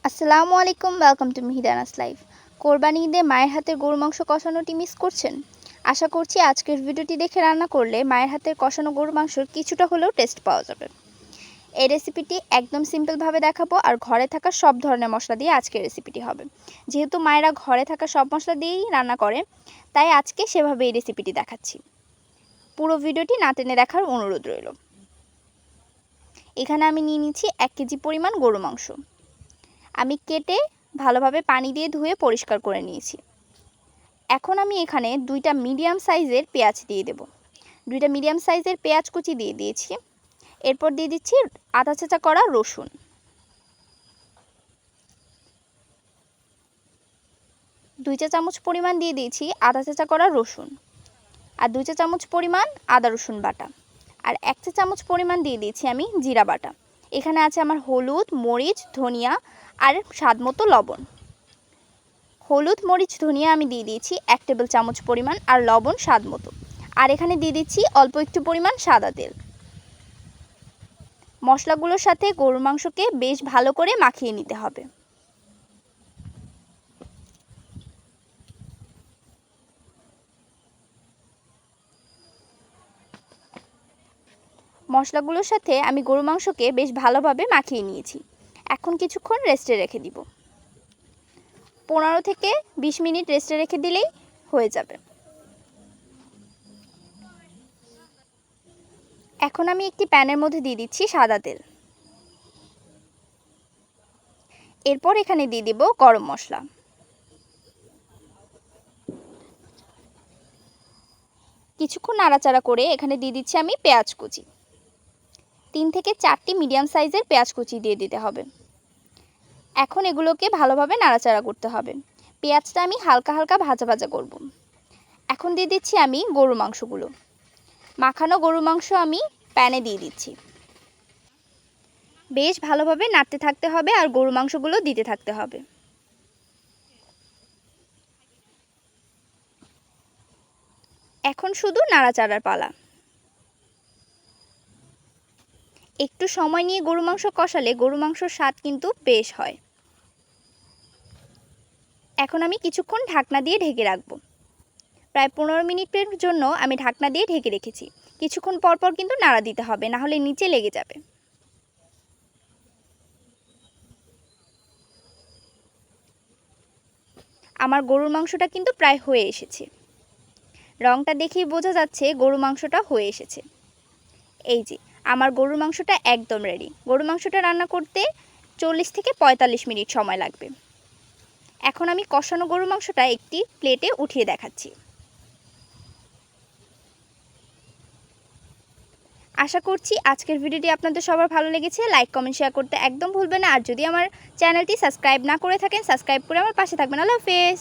আসসালামু আলাইকুম, welcome to মিহিদানাস life. কোরবানি ঈদে মায়ের হাতের গরুর মাংস কষানোটি মিস করছেন? আশা করছি আজকের ভিডিওটি দেখে রান্না করলে মায়ের হাতের কষানো গরুর মাংসর কিছুটা হলেও টেস্ট পাওয়া যাবে। এই রেসিপিটি একদম সিম্পলভাবে দেখাবো, আর ঘরে থাকা সব ধরনের মশলা দিয়ে আজকের রেসিপিটি হবে। যেহেতু মায়েরা ঘরে থাকা সব মশলা দিয়েই রান্না করে, তাই আজকে সেভাবে এই রেসিপিটি দেখাচ্ছি। পুরো ভিডিওটি না টেনে দেখার অনুরোধ রইল। এখানে আমি নিয়ে নিচ্ছি 1 কেজি পরিমাণ গরু মাংস। আমি কেটে ভালোভাবে পানি দিয়ে ধুয়ে পরিষ্কার করে নিয়েছি। এখন আমি এখানে 2টা মিডিয়াম সাইজের পেঁয়াজ দিয়ে দেব। 2টা মিডিয়াম সাইজের পেঁয়াজ কুচি দিয়ে দিয়েছি। এরপর দিয়ে দিচ্ছি আধা চেঁচা করা রসুন। 2 চা চামচ পরিমাণ দিয়ে দিয়েছি আধা চেঁচা করা রসুন, আর 2 চা চামচ পরিমাণ আদা রসুন বাটা, আর 1 চা চামচ পরিমাণ দিয়ে দিয়েছি আমি জিরা বাটা। এখানে আছে আমার হলুদ, মরিচ, ধনিয়া আর স্বাদমতো লবণ। হলুদ, মরিচ, ধনিয়া আমি দিয়ে দিয়েছি 1 টেবিল চামচ পরিমাণ, আর লবণ স্বাদ মতো। আর এখানে দিয়ে দিচ্ছি অল্প একটু পরিমাণ সাদা তেল। মশলাগুলোর সাথে গরুর মাংসকে বেশ ভালো করে মাখিয়ে নিতে হবে। মশলাগুলোর সাথে আমি গরুর মাংসকে বেশ ভালোভাবে মাখিয়ে নিয়েছি। এখন কিছুক্ষণ রেস্টে রেখে দিব। 15 থেকে 20 মিনিট রেস্টে রেখে দিলেই হয়ে যাবে। এখন আমি একটি প্যানের মধ্যে দিয়ে দিচ্ছি সাদা তেল। এরপর এখানে দিয়ে দিব গরম মশলা। কিছুক্ষণ নাড়াচাড়া করে এখানে দিয়ে দিচ্ছি আমি পেঁয়াজ কুচি। 3 থেকে 4টি মিডিয়াম সাইজের পেঁয়াজ কুচি দিয়ে দিতে হবে। এখন এগুলোকে ভালোভাবে নাড়াচাড়া করতে হবে। পেঁয়াজটা আমি হালকা হালকা ভাজা ভাজা করব। এখন দিয়ে দিচ্ছি আমি গরুর মাংসগুলো। মাখানো গরুর মাংস আমি প্যানে দিয়ে দিচ্ছি। বেশ ভালোভাবে নাড়তে থাকতে হবে, আর গরুর মাংসগুলো দিতে থাকতে হবে। এখন শুধু নাড়াচাড়ার পালা। একটু সময় নিয়ে গরুর মাংস কষালে গরুর মাংসর স্বাদ কিন্তু বেশ হয়। এখন আমি কিছুক্ষণ ঢাকনা দিয়ে ঢেকে রাখবো। প্রায় 15 মিনিটের জন্য আমি ঢাকনা দিয়ে ঢেকে রেখেছি। কিছুক্ষণ পর পর কিন্তু নাড়া দিতে হবে, না হলে নিচে লেগে যাবে। আমার গরুর মাংসটা কিন্তু প্রায় হয়ে এসেছে। রংটা দেখেই বোঝা যাচ্ছে গরুর মাংসটা হয়ে এসেছে। এই যে আমার গরুর মাংসটা একদম রেডি। গরুর মাংসটা রান্না করতে 40 থেকে 45 মিনিট সময় লাগবে। এখন আমি কষানো গরুর মাংসটা একটি প্লেটে উঠিয়ে দেখাচ্ছি। আশা করছি আজকের ভিডিওটি আপনাদের সবার ভালো লেগেছে। লাইক, কমেন্ট, শেয়ার করতে একদম ভুলবেন না। আর যদি আমার চ্যানেলটি সাবস্ক্রাইব না করে থাকেন, সাবস্ক্রাইব করে আমার পাশে থাকবেন। আল্লাহ হাফেজ।